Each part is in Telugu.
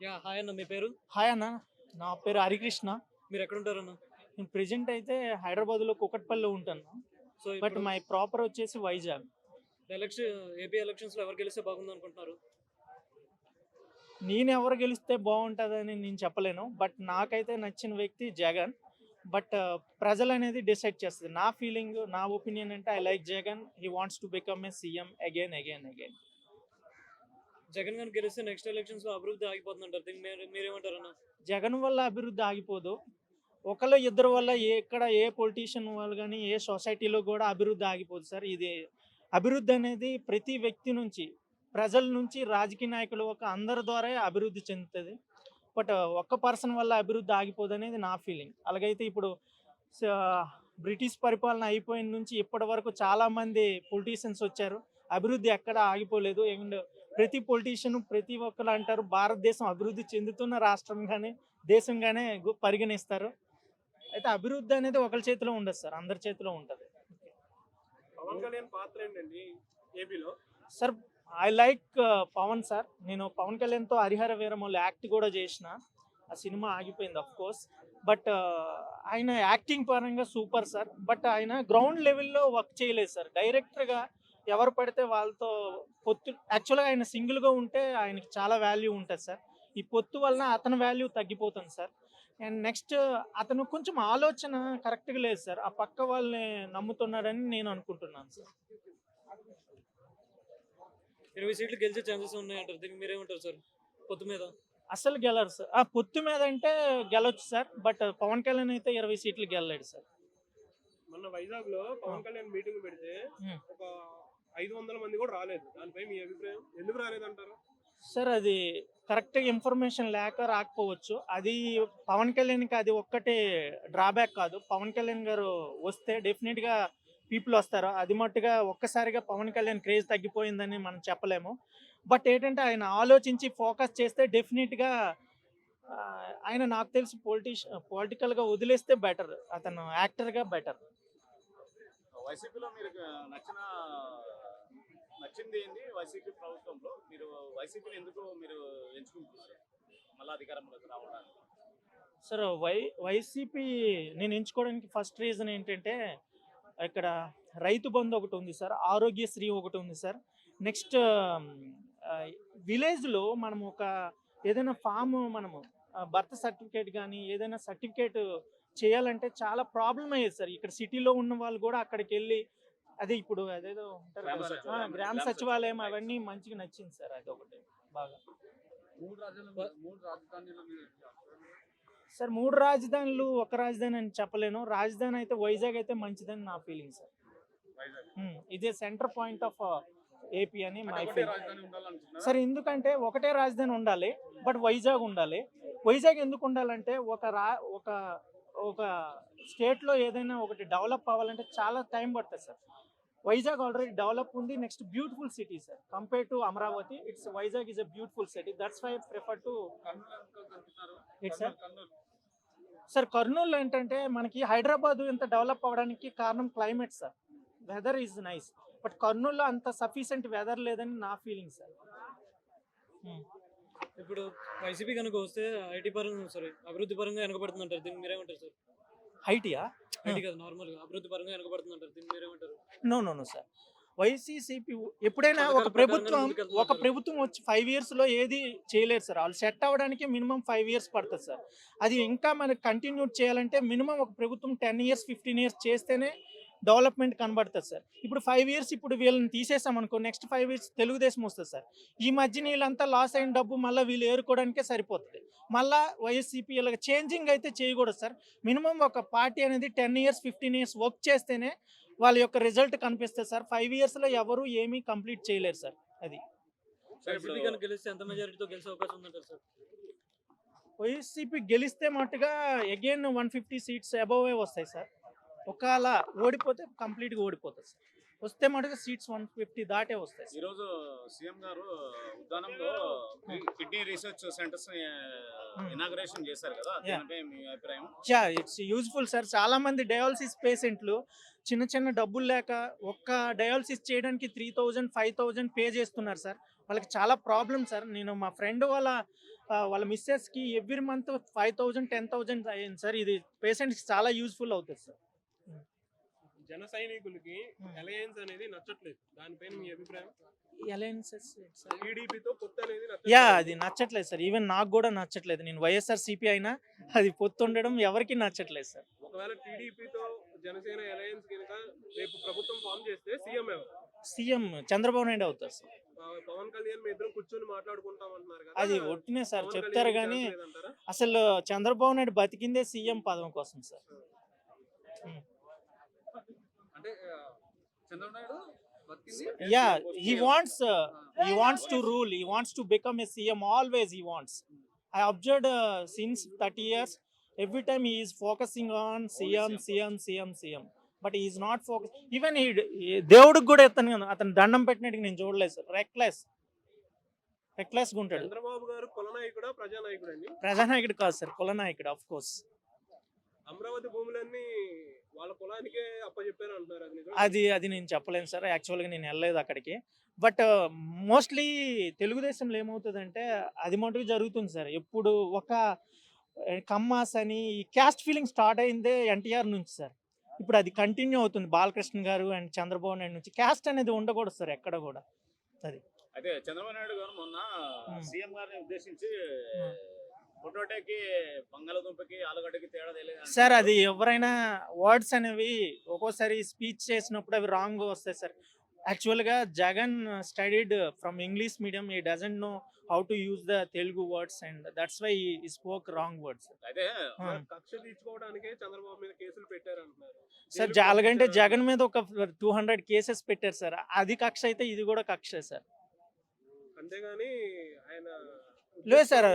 హాయ్ అన్న మీ పేరు? హాయ్ అన్న. నా పేరు హరికృష్ణ. మీరెక్కడుంటారన్న? నేను ప్రెజెంట్ అయితే హైదరాబాద్‌లో కూకట్పల్లిలో ఉంటాను. సో, బట్ ఇప్పుడు మై ప్రాపర్ వచ్చేసి వైజాగ్. ఏపీ ఎలక్షన్స్‌లో ఎవరు గెలిస్తే బాగుందనుకుంటున్నారు? నేను ఎవరు గెలిస్తే బావుంటదని నేను చెప్పలేను. బట్ నాకైతే నచ్చిన వ్యక్తి జగన్. బట్ ప్రజలనేది డిసైడ్ చేస్తది. నా ఫీలింగ్, నా ఒపీనియన్ అంటే I like Jagan. He wants to become a CM again. Jagan గారు గెలిస్తే నెక్స్ట్ ఎలక్షన్స్‌లో అభివృద్ధి ఆగిపోతుందంటారు. దీనికి మీరేమంటారన్న? జగన్ వల్ల అభివృద్ధి ఆగిపోదు. ఒకళ్ళు ఇద్దరు వల్ల ఎక్కడ ఏ పొలిటీషియన్ వాళ్ళు గాని, ఏ సొసైటీలో గూడా అభివృద్ధి ఆగిపోదు సార్. ఇది అభివృద్ధి అనేది ప్రతి వ్యక్తి నుంచి, ప్రజల నుంచి రాజకీయ నాయకుల వరకు అందరి ద్వారా అభివృద్ధి చెందుతది. బట్ ఒక్క పర్సన్ వల్ల అభివృద్ధి ఆగిపోదనేది నా ఫీలింగ్. అలాగైతే ఇప్పుడు స బ్రిటిష్ పరిపాలన అయిపోయిన నుంచి ఇప్పటి వరకు చాలామంది పొలిటీషియన్స్ వచ్చారు. అభివృద్ధి ఎక్కడ ఆగిపోలేదు. అండ్ ప్రతి పొలిటీషియన్ ప్రతి ఒక్కరు అంటారు భారతదేశం అభివృద్ధి చెందుతున్న రాష్ట్రంగానే, దేశంగానే పరిగణిస్తారు. అయితే అభివృద్ధి అనేది ఒకళ్ళ చేతిలో ఉండదు సార్. అందరి చేతిలో ఉంటది. పవన్ కళ్యాణ్ పాత్ర ఏంటండి ఏపీలో? Sir I like Pawan sir. నేను పవన్ కళ్యాణ్‌తో 'హరిహర వీరమల్లు' యాక్ట్ కూడా చేసిన. ఆ సినిమా ఆగిపోయింది ఆఫ్‌కోర్స్. బట్ ఆయన యాక్టింగ్ పరంగా సూపర్ సార్. బట్ ఆయన గ్రౌండ్ లెవెల్‌లో వర్క్ చేయలేదు సార్. డైరెక్టర్‌గా ఎవరు పడితే వాళ్ళతో పొత్తు యాక్చువల్‌గా ఆయన సింగిల్‌గా ఉంటే ఆయనకి చాలా వాల్యూ ఉంటది సార్. ఈ పొత్తు వలన అతని వాల్యూ తగ్గిపోతుంది సార్. అండ్ నెక్స్ట్ అతను కొంచెం ఆలోచన కరెక్ట్‌గా లేదు సార్. ఆ పక్క వాళ్ళని నమ్ముతున్నాడని నేను అనుకుంటున్నాను సార్. 20 సీట్లు గెలిచే ఛాన్సెస్ ఉన్నాయంటారు. దీనికి మీరేమంటారు సార్? పొత్తు మీద? అస్సలు గెలరు సార్. పొత్తు మీద అంటే గెలొచ్చు సార్. బట్ పవన్ కళ్యాణ్ అయితే 20 సీట్లు గెలలేడు సార్. మొన్న వైజాగ్ లో పవన్ కళ్యాణ్ మీటింగ్ పెడితే హ్మ్. ఒక 500 మంది కూడా రాలేదు. దానిపై మీ అభిప్రాయం? ఎందుకు రాలేదంటారు? సార్ అది కరెక్ట్‌గా ఇన్ఫర్మేషన్ లేక రాకపోవచ్చు. అది పవన్ కళ్యాణ్‌కి అది ఒక్కటే డ్రాబ్యాక్ కాదు. పవన్ కళ్యాణ్ గారు వస్తే డెఫినిట్‌గా పీపుల్ వస్తారు. అది మట్టుగా ఒక్కసారిగా పవన్ కళ్యాణ్ క్రేజ్ తగ్గిపోయిందని మనం చెప్పలేము. బట్ ఏంటంటే ఆయన ఆలోచించి ఫోకస్ చేస్తే డెఫినిట్‌గా ఆయన నాకు తెలిసి పొలిటికల్‌గా వదిలేస్తే బెటర్. అతను యాక్టర్‌గా బెటర్. వైసీపీలో మీరు నచ్చింది ఏంది? వైసీపీ ప్రభుత్వంలో మీరు వైసీపీని ఎందుకు మీరు ఎంచుకుంటున్నారు మళ్ళీ అధికారంలోకి రావడానికి? సార్ వైసీపీ నేను ఎంచుకోవడానికి ఫస్ట్ రీజన్ ఏంటంటే ఇక్కడ రైతు బంధు ఒకటి ఉంది సార్. ఆరోగ్యశ్రీ ఒకటి ఉంది సార్. నెక్స్ట్ విలేజ్‌లో మనం ఒక ఏదైనా ఫామ్ మనము బర్త్ సర్టిఫికేట్ గానీ, ఏదైనా సర్టిఫికేట్ చేయాలంటే చాలా ప్రాబ్లమ్ అయ్యేది సార్. ఇక్కడ సిటీలో ఉన్న వాళ్ళు గూడా అక్కడికెళ్ళి అదే ఇప్పుడు అదేదో ఉంటారు గ్రామ కదా! సచివాలయం. గ్రామ గ్రామ సచివాలయం సచివాలయం. అవన్నీ మంచిగా నచ్చింది సార్ అదొకటి బాగా. మూడు రాజధానులు సార్ 3 రాజధానులు, ఒక రాజధాని అని చెప్పలేను. రాజధాని అయితే వైజాగ్ అయితే మంచిదని నా ఫీలింగ్ సార్. వైజాగ్ ఇదే సెంటర్ పాయింట్ ఆఫ్ ఏపీ అని మై ఒకటే ఫీలింగ్. రాజధాని ఉండాలనుకుంటున్నారా? సార్ ఎందుకంటే ఒకటే రాజధాని ఉండాలి. బట్ వైజాగ్ ఉండాలి. వైజాగ్ ఎందుకు ఉండాలంటే ఒక ఒక స్టేట్‌లో ఏదైనా ఒకటి డెవలప్ అవ్వాలంటే చాలా టైం పడతది సార్. వైజాగ్ ఆల్రెడీ డెవలప్ ఉంది. Next beautiful city sir. Compare to Amaravati Vizag is a beautiful city. That's why I prefer to Kurnool ఎందుకు అనుకుంటున్నారు? It sir. కర్నూలు సార్ కర్నూలులో ఏంటంటే మనకి హైదరాబాద్ ఇంత డెవలప్ అవ్వడానికి కారణం climate sir. Weather is nice. But కర్నూలులో అంత సఫిషియెంట్ వెదర్ లేదని నా ఫీలింగ్ సార్. ఇప్పుడు వైసీపీ గనుక వస్తే అభివృద్ధి పరంగా వెనకబడుతుందంటారు. దీనికి మీరేమంటారు సార్? హైటియా? ఐటీ కాదు నార్మల్‌గా అభివృద్ధి పరంగా వెనకబడుతుందంటారు. దీనికి మీరేమంటారు? No sir. వైసీసీపీ ఎప్పుడైనా పథకాల ప్రకారంగానే ఒక ముందుకెళ్తుందంటారు. ప్రభుత్వం వచ్చి 5 ఇయర్స్‌లో ఏది చేయలేరు సార్. ఆళ్ళు సెట్ అవ్వడానికి మినిమమ్ 5 ఇయర్స్ పడతది సార్. అది ఇంకా మనకు కంటిన్యూ చేయాలంటే మినిమమ్ ఒక ప్రభుత్వం 10 ఇయర్స్, 15 ఇయర్స్ చేస్తేనే డెవలప్‌మెంట్ కనబడతది సార్. ఇప్పుడు 5 ఇయర్స్ ఇప్పుడు వీళ్ళని తీసేసామనుకో నెక్స్ట్ 5 ఇయర్స్ తెలుగుదేశం వస్తది సార్. ఈ మధ్యన వీళ్ళంతా లాస్ అయిన డబ్బు మళ్ళా వీళ్ళు ఏరుకోవడానికే సరిపోతది. మళ్ళా వైఎస్‌సీపీ ఇలాగ చేంజింగ్ అయితే చేయకూడదు సార్. మినిమమ్ ఒక పార్టీ అనేది 10 ఇయర్స్, 15 ఇయర్స్ వర్క్ చేస్తేనే వాళ్ళ యొక్క రిజల్ట్ కనిపిస్తది సార్. 5 ఇయర్స్‌లో ఎవరు ఏమీ కంప్లీట్ చేయలేరు సార్. అది. సార్ ఇప్పుడు వైసీపీ గనుక గెలిస్తే ఎంత మెజారిటీతో గెలిచే అవకాశం ఉందంటారు సార్? వైసీపీ గెలిస్తే మట్టుగా అగైన్ 150 సీట్స్ అబోవే వస్తాయి సార్. ఒకవేళ ఓడిపోతే కంప్లీట్‌గా ఓడిపోతది సార్. వస్తే మటుకు సీట్స్ 150 దాటే వస్తాయి సార్. ఈరోజు సీఎం గారు ఉద్దానంలో కిడ్నీ రీసెర్చ్ సెంటర్స్ ఇనాగ్రేషన్ చేశారు కదా, దీనిపై మీ అభిప్రాయం? It's useful sir. చాలా మంది డయాలిసిస్ పేషెంట్లు చిన్న చిన్న డబ్బులు లేక ఒక్క డయాలిసిస్ చేయడానికి 3000, 5000 పే చేస్తున్నారు సార్. వాళ్ళకి చాలా ప్రాబ్లమ్ సార్. నేను మా ఫ్రెండ్ వాళ్ళ వాళ్ళ మిస్సెస్కి ఎవ్రీ మంత్ 5,000 10,000 అయ్యింది సార్. ఇది పేషెంట్స్కి చాలా యూస్ఫుల్ అవుతుంది సార్. జన సైనికులకి అలయన్స్ అనేది నచ్చట్లేదు, దానిపైన మీ అభిప్రాయం? అలయన్సెస్ టీడీపీతో పొత్తు అనేది యా నచ్చట్లేదు. అది నచ్చట్లేదు సార్. ఈవెన్ నాకు కూడా నచ్చట్లేదు. నేను వైఎస్ఆర్సీపీ అయినా అది పొత్తుండడం ఎవరికి నచ్చట్లేదు సార్. ఒకవేళ టీడీపీతో జనసేన అలయన్స్ కనుక రేపు ప్రభుత్వం ఫామ్ చేస్తే సీఎం ఎవరు? సీఎం చంద్రబాబు నాయుడు అవుతారు సార్. పవన్ కళ్యాణ్ మీ ఇద్దరు కూర్చొని మాట్లాడుకుంటాం అంటున్నారు కదా, అది ఒట్టినే సార్, పవన్ చెప్తారు కళ్యాణ్ కానీ ఛాన్స్ లేదంటారా? అసలు చంద్రబాబు నాయుడు బతికిందే సీఎం పదం కోసం సార్. అంటే చంద్రబాబు నాయుడు బతికింది యా he wants to rule, he wants to become a CM, always he wants. I observed since 30 years every time he is focusing on CM, but he is not focused. Even దేవుడికి కూడా అతను దండం పెట్టినట్టు నేను చూడలేదు సార్. రెక్లెస్ గా ఉంటాడు. చంద్రబాబు గారు కులనాయకుడా ప్రజానాయకుడు అండి? ప్రజానాయకుడు కాదు సార్, కులనాయకుడు. ఆఫ్ కోర్స్ అమరావతి భూములన్నీ వాళ్ళ కులానికే అప్పచెప్పారు అంటున్నారు, అది నిజమా? అది నేను చెప్పలేను సార్. యాక్చువల్గా నేను వెళ్ళలేదు అక్కడికి. బట్ మోస్ట్లీ తెలుగుదేశంలో ఏమవుతుందంటే అది మటుకు జరుగుతుంది సార్. ఎప్పుడు ఒక కమ్మాస్ అని ఈ క్యాస్ట్ ఫీలింగ్ స్టార్ట్ అయిందే ఎన్టీఆర్ నుంచి సార్. ఇప్పుడు అది కంటిన్యూ అవుతుంది బాలకృష్ణ గారు అండ్ చంద్రబాబు నాయుడు నుంచి. క్యాస్ట్ అనేది ఉండకూడదు సార్ ఎక్కడ కూడా. అది అయితే చంద్రబాబు నాయుడు గారు మొన్న సీఎం గారిని ఉద్దేశించి పొటాటోకి బంగాళదుంపకి ఆలుగడ్డకి తేడా తెలియదు సార్. అది ఎవరైనా వర్డ్స్ అనేవి ఒక్కోసారి స్పీచ్ చేసినప్పుడు అవి రాంగ్ వస్తాయి సార్. యాక్చువల్గా Jagan studied from English medium. He doesn't know how to use the Telugu words and that's why he spoke wrong words. అయితే కక్ష తీర్చుకోవడానికే చంద్రబాబు మీద కేసులు పెట్టారు అంటున్నారు సార్. అలాగంటే జగన్ మీద ఒక 200 కేసెస్ పెట్టారు సార్. అది కక్ష అయితే ఇది కూడా కక్షే సార్. అంతేగాని ఆయన లేదు సార్,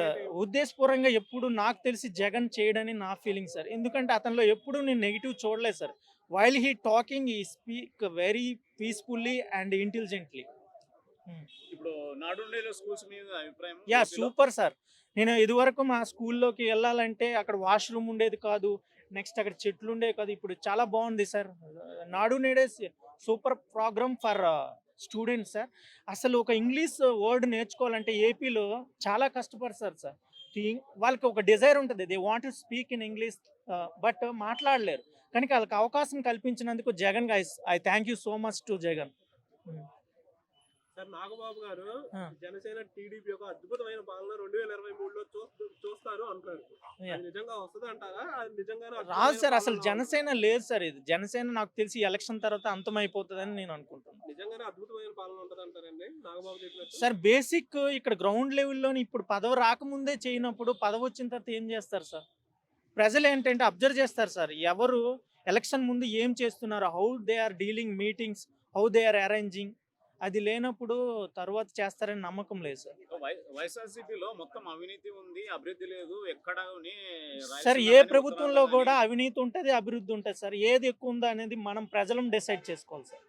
ఉద్దేశపూర్వకంగా ఎప్పుడు నాకు తెలిసి జగన్ చేయడని నా ఫీలింగ్ సార్. ఎందుకంటే అతనిలో ఎప్పుడు నేను నెగిటివ్ చూడలేదు sir. While he talking he speak very peacefully and intelligently. ఇప్పుడు నాడుండేలో స్కూల్స్ మీద అభిప్రాయం యా సూపర్ సార్. నేను ఇదివరకు మా స్కూల్లోకి వెళ్ళాలంటే అక్కడ వాష్రూమ్ ఉండేది కాదు, నెక్స్ట్ అక్కడ చెట్లు ఉండేవి కాదు. ఇప్పుడు చాలా బాగుంది సార్. నాడు నేడే super program for students sir. అసలు ఒక ఇంగ్లీష్ వర్డ్ నేర్చుకోవాలంటే ఏపీలో చాలా కష్టపడతారు సార్. వాళ్ళకి ఒక డిజైర్ ఉంటుంది, they want to speak in English, but మాట్లాడలేరు. కనుక వాళ్ళకి అవకాశం కల్పించినందుకు Jagan I thank you so much to Jagan. Sir Nagababu garu Janasena TDP యొక్క అద్భుతమైన పాలన 2023లో చూస్తారు అంటారు, అది నిజంగా వస్తుంది అంటారా? అది నిజంగానే రాదు సార్. అసలు జనసేన లేదు సార్. ఇది జనసేన నాకు తెలిసి ఎలక్షన్ తర్వాత అంతమైపోతుందని నేను అనుకుంటున్నాను. నిజంగానే అద్భుతమైన పాలన ఉంటుంది అంటారండి నాగబాబు చెప్పినట్టు? సార్ బేసిక్ ఇక్కడ గ్రౌండ్ లెవెల్లోని ఇప్పుడు పదవి రాకముందే చేయనప్పుడు పదవి వచ్చిన తర్వాత ఏం చేస్తారు సార్? ప్రజలు ఏంటంటే అబ్జర్వ్ చేస్తారు సార్. ఎవరు ఎలక్షన్ ముందు ఏం చేస్తున్నారు, how they are dealing meetings, how they are arranging. అది లేనప్పుడు తర్వాత చేస్తారని నమ్మకం లేదు సార్. వైఎస్ఆర్సీపీలో మొత్తం అవినీతి ఉంది, అభివృద్ధి లేదు ఎక్కడ సార్. ఏ ప్రభుత్వంలో కూడా అవినీతి ఉంటుంది, అభివృద్ధి ఉంటుంది సార్. ఏది ఎక్కువ ఉందో అనేది మనం ప్రజలను డిసైడ్ చేసుకోవాలి సార్.